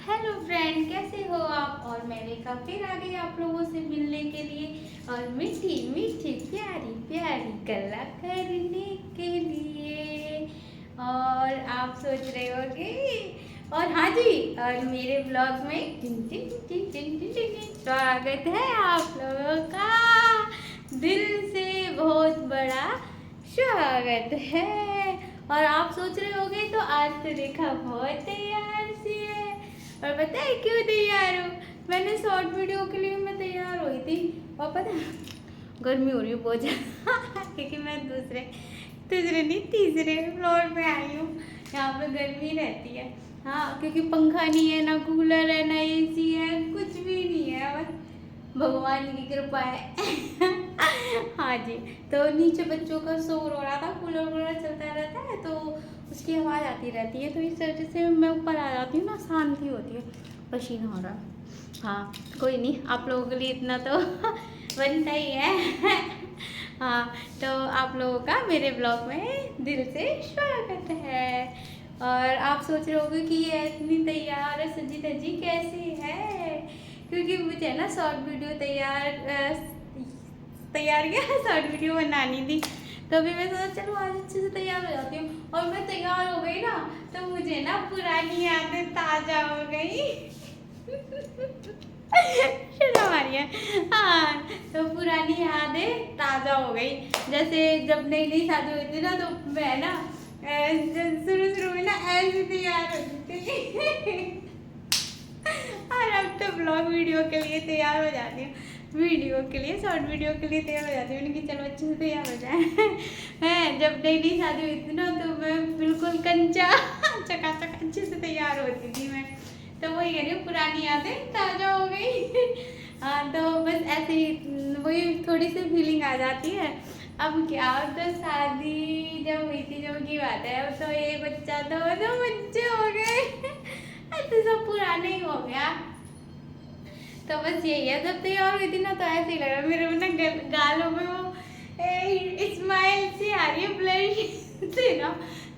Hello friend, कैसे हो आप। और मैं रेखा फिर आ गई आप लोगों से मिलने के लिए और मीठी मीठी प्यारी प्यारी गल्ला करने के लिए। और आप सोच रहे होगे, और हाँ जी, और मेरे ब्लॉग में tin tin tin tin tin tin tin स्वागत है आप लोगों का। दिल से बहुत बड़ा स्वागत है। और आप सोच रहे होगे तो आज तो रेखा बहुत तैयार सी है। और पता है क्यों तैयार हूँ? मैंने शॉर्ट वीडियो के लिए मैं तैयार हुई थी, और पता है गर्मी हो रही है बहुत ज़्यादा क्योंकि मैं दूसरे दूसरे नहीं तीसरे फ्लोर पे आई हूँ। यहाँ पे गर्मी रहती है। हाँ, क्योंकि पंखा नहीं है, ना कूलर है, ना एसी है, कुछ भी नहीं है, बस भगवान की कृपा है हाँ जी। तो नीचे बच्चों का शोर हो रहा था, कूलर वूलर चलता रहता है तो उसकी आवाज़ आती रहती है, तो इस वजह से मैं ऊपर आ जाती हूँ ना, शांति होती है। पसीना हो रहा है। हाँ, कोई नहीं, आप लोगों के लिए इतना तो बनता ही है हाँ, तो आप लोगों का मेरे ब्लॉग में दिल से स्वागत है। और आप सोच रहे होंगे कि ये इतनी तैयार है, सजी धजी कैसी है, क्योंकि मुझे ना शॉर्ट वीडियो तैयार क्या शॉर्ट वीडियो बनानी थी। तो अभी मैं सोचा चलो आज अच्छे से तैयार हो जाती हूँ। और मैं तैयार हो गई ना, तो मुझे ना पुरानी यादें ताजा हो गई शर्म आ रही है। हाँ, तो पुरानी यादें ताजा हो गई। जैसे जब नई नई शादी हुई थी ना, तो मैं ना शुरू शुरू में ना ऐसे तैयार होती थी और अब तो ब्लॉग वीडियो के लिए तैयार हो जाती हूँ। वीडियो के लिए, शॉर्ट वीडियो के लिए तैयार हो जाती हूँ कि चलो अच्छे से तैयार हो जाए मैं जब नई नई शादी हुई थी ना, तो मैं बिल्कुल कंचा चकाचक अच्छे से तैयार होती थी मैं। तो वही कह रही हूँ, पुरानी यादें ताज़ा हो गई हाँ, तो बस ऐसे ही वही थोड़ी सी फीलिंग आ जाती है। अब क्या, अब तो शादी जब हुई थी जब की बात है, अब तो एक बच्चा, दो बच्चे हो गए तो सब पुराने ही हो गया। तो बस यही है, जब तैयार हुई थी ना तो ऐसे ही लग रहा मेरे ना गालों में वो स्माइल सी आ रही है, ब्लश से ना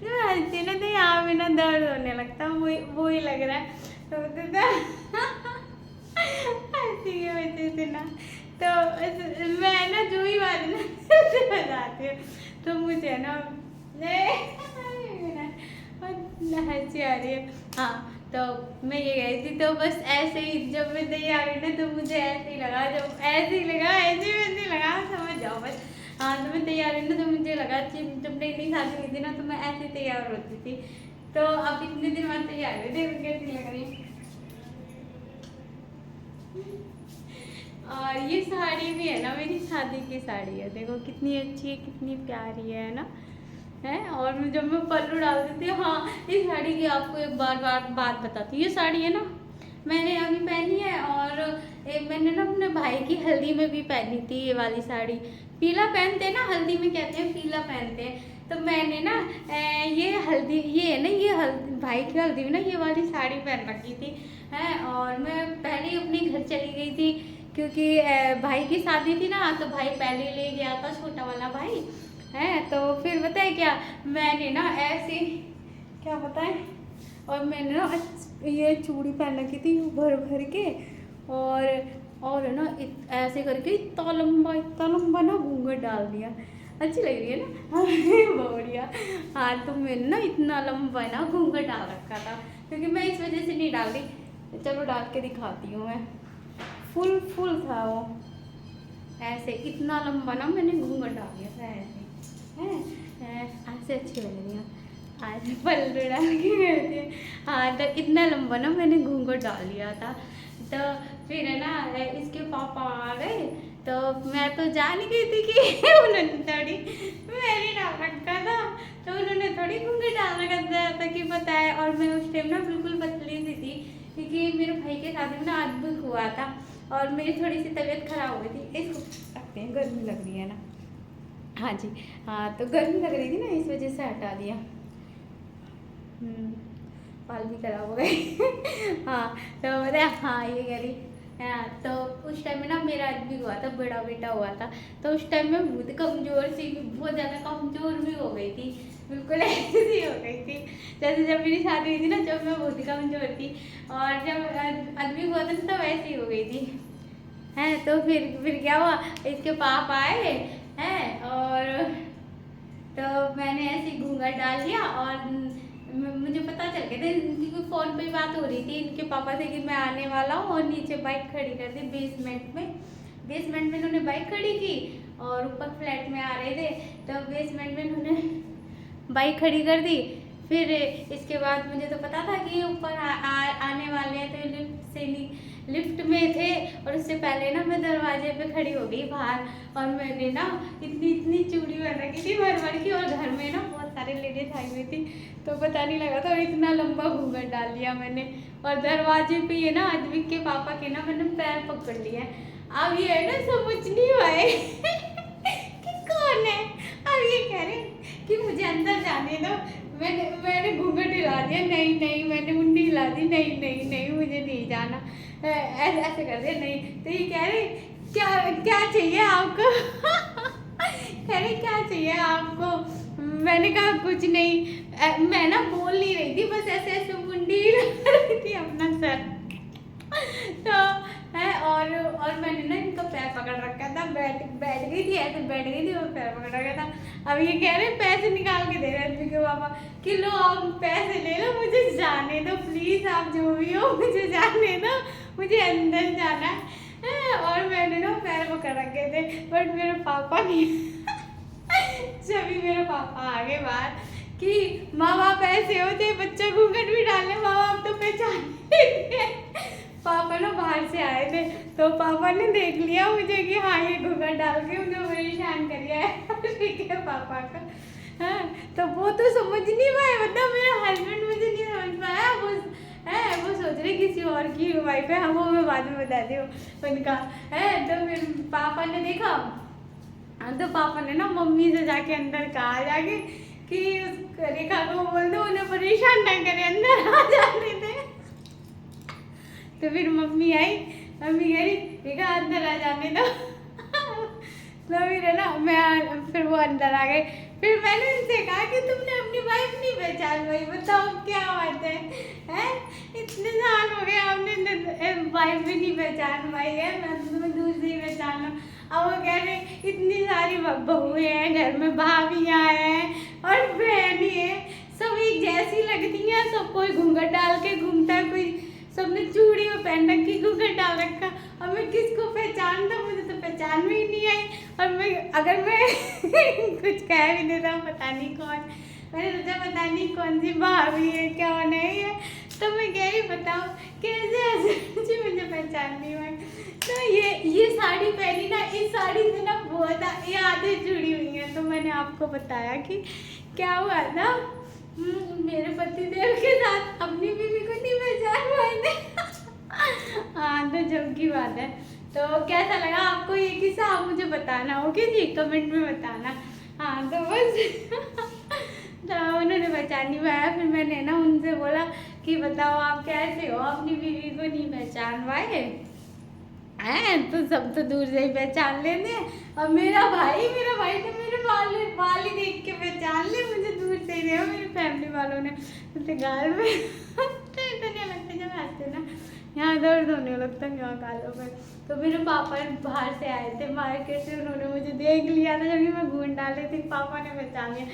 जो हंसती ना तो यहाँ में ना दर्द होने लगता है, वही लग रहा है। तो हंसी की वजह से ना, तो मैं ना जो ही बात ना बताती हूँ तो मुझे ना हंसी आ रही है। हाँ, तो मैं ये गई थी, तो बस ऐसे ही जब मैं तैयार हुई ना तो मुझे ऐसे ही लगा, जब ऐसे ही लगा, ऐसे वैसे लगा, समझ जाओ बस। हाँ, तो मैं तैयार हुई ना तो मुझे लगा कि जब नई नई शादी हुई थी ना तो मैं ऐसे तैयार होती थी। तो अब इतने दिन बाद तैयार हुई थी, कैसी लग रही। और ये साड़ी भी है ना, मेरी शादी की साड़ी है, देखो कितनी अच्छी है, कितनी प्यारी है ना। है, और जब मैं पल्लू डाल देती हूँ। हाँ, इस साड़ी की आपको एक बार बात बताती हूँ। ये साड़ी है ना, मैंने अभी पहनी है, और मैंने ना अपने भाई की हल्दी में भी पहनी थी ये वाली साड़ी। पीला पहनते हैं ना, हल्दी में कहते हैं पीला पहनते हैं। तो मैंने ना ये हल्दी, ये है ना, ये हल्दी भाई की हल्दी में ना ये वाली साड़ी पहन रखी थी। है, और मैं पहले ही अपने घर चली गई थी, क्योंकि भाई की शादी थी ना, तो भाई पहले ले गया था, छोटा वाला भाई है। तो फिर बताए क्या, मैंने ना ऐसे, क्या बताएं, और मैंने ना ये चूड़ी पहन रखी थी भर भर के, और है ना ऐसे करके इतना लंबा ना घूंघट डाल दिया। अच्छी लग रही है ना बढ़िया। हाँ, तो मैंने ना इतना लंबा ना घूंघट डाल रखा था, क्योंकि मैं इस वजह से नहीं डाल रही। चलो डाल के दिखाती हूँ मैं। फुल फुल था वो, ऐसे इतना लंबा ना मैंने घूंघट डाल दिया था ऐसे है। ऐसे अच्छी लग रही है, आज पल्लू डाल के करती है। हाँ, तो इतना लंबा ना मैंने घूंघट डाल लिया था। तो फिर है ना, इसके पापा आ गए, तो मैं तो जान ही गई थी कि उन्होंने थोड़ी मैंने डाल रखा था, तो उन्होंने थोड़ी घूंघट डाल रखा था कि पता है। और मैं उस टाइम ना बिल्कुल पतली सी थी, क्योंकि मेरे भाई के शादी में ना अद्भुत हुआ था, और मेरी थोड़ी सी तबीयत खराब हो गई थी। इसको रखते हैं, गर्मी लग रही है ना। हाँ जी। हाँ, तो गर्मी लग रही थी ना, इस वजह से हटा दिया। बाल भी खराब हो गए हाँ, तो हाँ ये कह रही। हाँ, तो उस टाइम में ना मेरा भी हुआ था, बड़ा बेटा हुआ था, तो उस टाइम में बहुत कमज़ोर सी, बहुत ज़्यादा कमज़ोर भी हो गई थी। बिल्कुल ऐसी हो गई थी जैसे जब मेरी शादी हुई थी ना, जब मैं बहुत ही कमजोर थी, और जब आदमी हुआ था ना तब ऐसी हो गई थी। हैं तो फिर क्या हुआ, इसके पापा आए हैं, और तो मैंने ऐसे घूंघट डाल दिया, और मुझे पता चल गया था, क्योंकि फ़ोन पे बात हो रही थी इनके पापा से कि मैं आने वाला हूँ, और नीचे बाइक खड़ी कर दी बेसमेंट में उन्होंने बाइक खड़ी की, और ऊपर फ्लैट में आ रहे थे, तो बेसमेंट में उन्होंने बाइक खड़ी कर दी। फिर इसके बाद मुझे तो पता था कि ऊपर आने वाले हैं, तो लिफ्ट में थे, और उससे पहले ना मैं दरवाजे पे खड़ी हो गई बाहर, और मैंने ना इतनी चूड़ी बन रखी थी भर की, और घर में ना बहुत सारे लेडीज आई हुई थी, तो पता नहीं लगा था, और इतना लंबा घूंघट डाल लिया मैंने, और दरवाजे पे ये ना आदमी के पापा के ना मैंने पैर पकड़ लिया। अब ये है ना समझ नहीं पाए कि कौन है। अब ये कह रहे कि मुझे अंदर जाने दो। मैंने घूंघट हिला दिया, नहीं मैंने मुंडी हिला दी, नहीं मुझे नहीं जाना, ऐसे कर दिया नहीं। तो ये कह रहे क्या चाहिए आपको कह रहे क्या चाहिए आपको। मैंने कहा कुछ नहीं, मैं ना बोल नहीं रही थी, बस ऐसे मुंडी हिला रही थी अपना सर। तो है, और मैंने ना इनका पैर पकड़ रखा था, बैठ गई थी और पैर पकड़ रखा था। अब ये कह रहे पैसे निकाल के दे रहे थे कि पापा कि लो आप पैसे ले लो, मुझे जाने दो प्लीज, आप जो भी हो मुझे जाने दो, मुझे अंदर जाना है। और मैंने ना पैर पकड़ रखे थे, बट मेरे पापा नहीं जब मेरे पापा आ गए बाहर कि माँ बाप ऐसे होते, बच्चा घूंघट भी डालने, माँ बाप तो पहचान पापा ना बाहर से आए थे, तो पापा ने देख लिया मुझे कि हाँ ये घूंघट डाल के उन्हें परेशान कर दिया है ठीक है पापा का। हाँ, तो वो तो समझ नहीं पाए, मतलब मेरा हस्बैंड मुझे नहीं समझ पाया, वो सोच रहे किसी और की वाइफ है। हाँ, वो मैं बाद में बताती हूँ उनका है। तो फिर पापा ने देखा, तो पापा ने ना मम्मी से जाके अंदर कहा जाके कि उस रेखा को बोल दो उन्हें परेशान ना करे, अंदर आ जाने दे। तो फिर मम्मी आई, मम्मी कह रही रेखा अंदर आ जाने दो तो फिर है ना फिर वो अंदर आ गए। फिर मैंने उनसे कहा कि तुमने अपनी वाइफ नहीं पहचान पाई, बताओ क्या बात है? इतने साल हो गए आपने वाइफ भी नहीं पहचान पाई है, मैं तो तुम्हें दूर से ही पहचान लूँ। अब वो कह रहे इतनी सारी बहुएं हैं घर में, भाभियाँ हैं और बहनी है, सब एक जैसी लगती हैं, सब कोई घूंघट डाल के घूमता है, कोई सबने चूड़ी में पहन रखी, घूंघट डाल रखा, और मैं किसको पहचानता, मुझे तो पहचान में ही नहीं आई। और अगर मैं कुछ कह भी देता हूँ पता नहीं कौन, मैंने सोचा पता नहीं कौन सी भाभी है क्या नहीं है, तो मैं कह रही बताओ कैसे ऐसे मुझे पहचान नहीं हुआ। तो ये साड़ी पहनी ना, इस साड़ी से ना बहुत यादें जुड़ी हुई हैं। तो मैंने आपको बताया कि क्या हुआ था, मेरे पति देव के साथ अपनी बीवी को नहीं पहचान पाए थे हाँ, तो जब की बात है। तो कैसा लगा आपको ये किस्सा, आप मुझे बताना, ओके जी, कमेंट में बताना। हाँ, तो बस तो उन्होंने पहचान नहीं पाया। फिर मैंने ना उनसे बोला कि बताओ आप कैसे हो, अपनी बीवी को नहीं पहचान पाए हैं, तो सब तो दूर से ही पहचान लेते हैं। और मेरा भाई तो मेरे बाल ही देख के पहचान ले, मुझे दूर से ही नहीं, मेरी फैमिली वालों ने मुझे गाल में तो इतने लगते जब हंसते ना, यहाँ दर्द होने लगता है यहाँ गालों पर। तो मेरे पापा बाहर से आए थे मार्केट से, उन्होंने मुझे देख लिया था जब मैं घूंघट डाली थी, पापा ने पहचान लिया।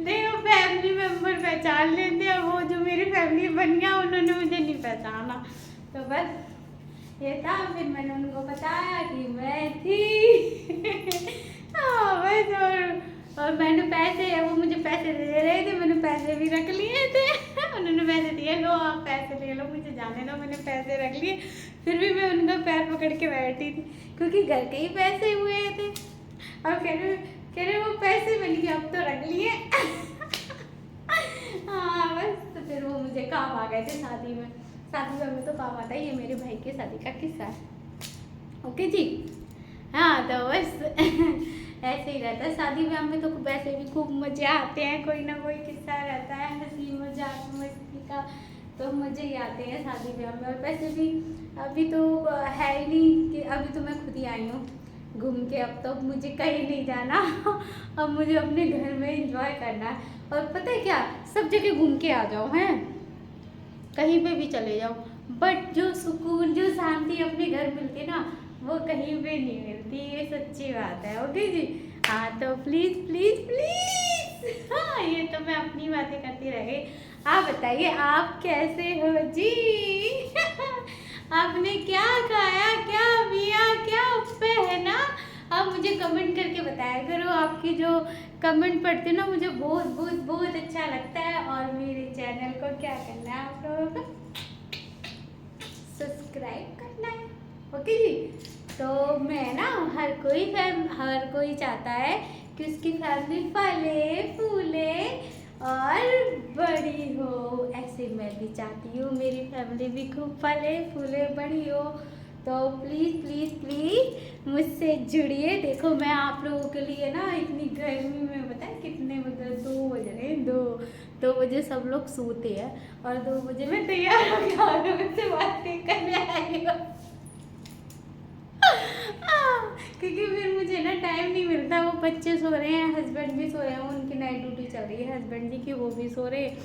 देखो फैमिली मेम्बर पहचान लेते हैं, वो जो मेरी फैमिली बन गया उन्होंने मुझे नहीं पहचाना। तो बस ये था। फिर मैंने उनको बताया कि मैं थी हाँ बस। और मैंने पैसे, वो मुझे पैसे दे रहे थे, मैंने पैसे भी रख लिए थे उन्होंने पैसे दिए, लो आप पैसे ले लो, मुझे जाने दो, मैंने पैसे रख लिए। फिर भी मैं उनका पैर पकड़ के बैठी थी, क्योंकि घर के ही पैसे हुए थे। और कह रहे वो पैसे मिल गए, अब तो रख लिए हाँ बस। तो फिर वो मुझे काम आ गए थे शादी में तो काम आता है, ये मेरे भाई के शादी का किस्सा है, ओके जी। हाँ, तो बस ऐसे ही रहता है शादी ब्याह में, तो वैसे भी खूब मजे आते हैं, कोई ना कोई किस्सा रहता है हंसी मजाक मस्ती का, तो मजे ही आते हैं शादी ब्याह में। और वैसे भी अभी तो है ही नहीं कि अभी तो मैं खुद ही आई हूँ, घूम के अब तो मुझे कहीं नहीं जाना। अब मुझे अपने घर में एंजॉय करना है। और पता है क्या, सब जगह घूम के आ जाओ, हैं कहीं पे भी चले जाओ, बट जो सुकून जो शांति अपने घर मिलती है ना, वो कहीं पे नहीं मिलती। ये सच्ची बात है। ओके जी। हाँ तो प्लीज़ प्लीज़ प्लीज़, हाँ ये तो मैं अपनी बातें करती रह गई। आप बताइए आप कैसे हो जी? आपने क्या खाया, क्या पिया, क्या पहना? आप मुझे कमेंट करके बताया करो। आपकी जो कमेंट पढ़ते हो ना, मुझे बहुत बहुत बहुत अच्छा लगता है। और मेरे चैनल को क्या करना है आप लोगों को? सब्सक्राइब करना है। ओके जी। तो मैं ना, हर कोई चाहता है कि उसकी फैमिली फले फूले और बड़ी हो। ऐसे मैं भी चाहती हूँ मेरी फैमिली भी खूब फले फूले बड़ी हो। तो प्लीज़ प्लीज़ प्लीज़ मुझसे जुड़िए। देखो मैं आप लोगों के लिए ना, इतनी गर्मी में पता है कितने बजे, 2 बज रहे हैं, 2 बजे सब लोग सोते हैं और 2 बजे मैं तैयार हो गया आप लोगों से बातें करने आई हूँ। क्योंकि फिर मुझे ना टाइम नहीं मिलता। वो बच्चे सो रहे हैं, हस्बैंड भी सो रहे हैं, उनकी नाइट ड्यूटी चल रही है हस्बैंड जी की, वो भी सो रहे हैं,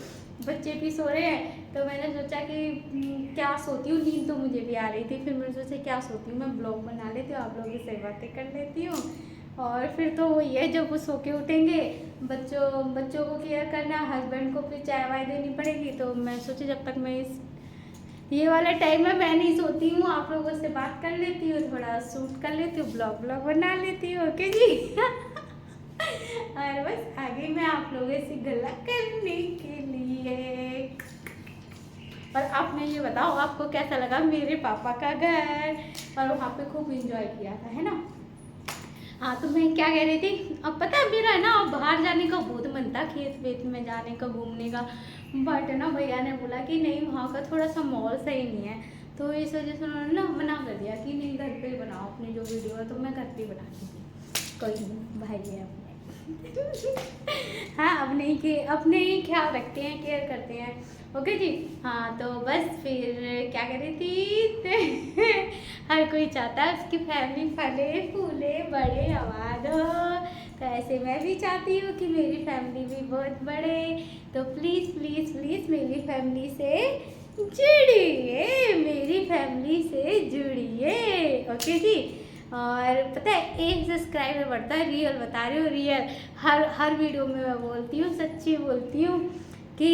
बच्चे भी सो रहे हैं। तो मैंने सोचा कि क्या सोती हूँ, नींद तो मुझे भी आ रही थी। फिर मैंने सोचा क्या सोती हूँ, मैं ब्लॉग बना लेती हूँ, आप लोगों से बातें कर लेती हूँ। और फिर तो वही है, जब वो सो के उठेंगे, बच्चों को केयर करना, हस्बैंड को फिर चाय वाय देनी पड़ेगी। तो मैं सोची जब तक मैं ये वाला टाइम में मैं नहीं सोती हूँ, आप लोगों से बात कर लेती हूँ, थोड़ा शूट कर लेती हूँ, ब्लॉग बना लेती हूँ। ओके जी। और बस आगे मैं आप लोगों से गला करने के लिए। और आपने ये बताओ आपको कैसा लगा मेरे पापा का घर? और वहाँ पे खूब इंजॉय किया था, है ना? हाँ तो मैं क्या कह रही थी, अब पता है मेरा है ना, अब बाहर जाने का बहुत मन था, खेत वेत में जाने का, घूमने का। बट ना भैया ने बोला कि नहीं, वहाँ का थोड़ा सा माहौल सही नहीं है। तो इस वजह से उन्होंने ना मना कर दिया कि नहीं, घर पे ही बनाओ अपनी जो वीडियो है। तो मैं घर पे ही बनाती थी। कोई नहीं, भाई है अपने। हाँ अपने ही ख्याल रखते हैं, केयर करते हैं। ओके जी। हाँ तो बस फिर क्या कर रही थी? हर कोई चाहता है उसकी फैमिली फले फूले बड़े आबाद हो। तो ऐसे मैं भी चाहती हूँ कि मेरी फैमिली भी बहुत बड़े। तो प्लीज़ प्लीज़ प्लीज़ मेरी फैमिली से जुड़िए, मेरी फैमिली से जुड़िए। ओके जी। और पता है, 1 सब्सक्राइबर बढ़ता है, रियल बता रही हूँ, रियल। हर वीडियो में मैं बोलती हूँ, सच्ची बोलती हूँ कि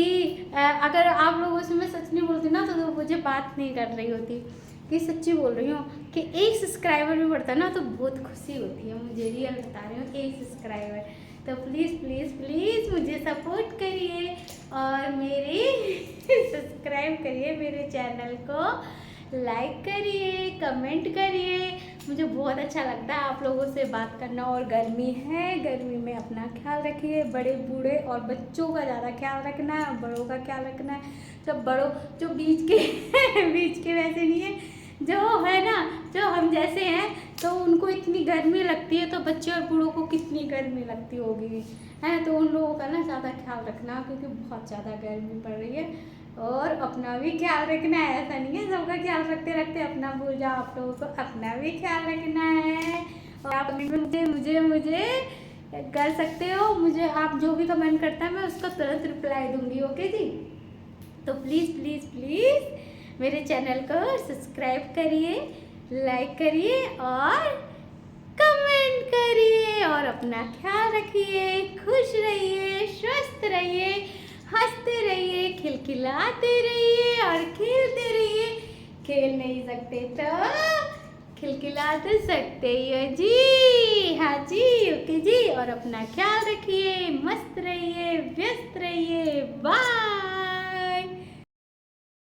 अगर आप लोगों से मैं सच नहीं बोलती ना, तो मुझे बात नहीं कर रही होती। कि सच्ची बोल रही हूँ कि 1 सब्सक्राइबर भी बढ़ता है ना, तो बहुत खुशी होती है मुझे, रियल बता रही हूँ, 1 सब्सक्राइबर। तो प्लीज़ प्लीज़ प्लीज़ मुझे सपोर्ट करिए और मेरे सब्सक्राइब करिए, मेरे चैनल को लाइक करिए, कमेंट करिए। मुझे बहुत अच्छा लगता है आप लोगों से बात करना। और गर्मी है, गर्मी में अपना ख्याल रखिए, बड़े बूढ़े और बच्चों का ज़्यादा ख्याल रखना है, बड़ों का ख्याल रखना है। जब बड़ों जो बीच के बीच के वैसे नहीं है, जो है ना, जो हम जैसे हैं, तो उनको इतनी गर्मी लगती है, तो बच्चे और बूढ़ों को कितनी गर्मी लगती होगी, है। तो उन लोगों का ना ज़्यादा ख्याल रखना, क्योंकि बहुत ज़्यादा गर्मी पड़ रही है। और अपना भी ख्याल रखना है, ऐसा नहीं है सबका ख्याल रखते रखते अपना भूल जाओ। आप लोगों को अपना भी ख्याल रखना है। और आप मुझे कर सकते हो, मुझे आप जो भी कमेंट करता है मैं उसका तुरंत रिप्लाई दूंगी। ओके जी। तो प्लीज़ प्लीज़ प्लीज़ मेरे चैनल को सब्सक्राइब करिए, लाइक करिए और कमेंट करिए। और अपना ख्याल रखिए, खुश रहिए, स्वस्थ रहिए, हंसते रहिए, खिलखिलाते रहिए और खेलते रहिए। खेल नहीं सकते तो खिलखिला तो सकते ही हो जी। हाँ जी। ओके जी। और अपना ख्याल रखिए, मस्त रहिए, व्यस्त रहिए।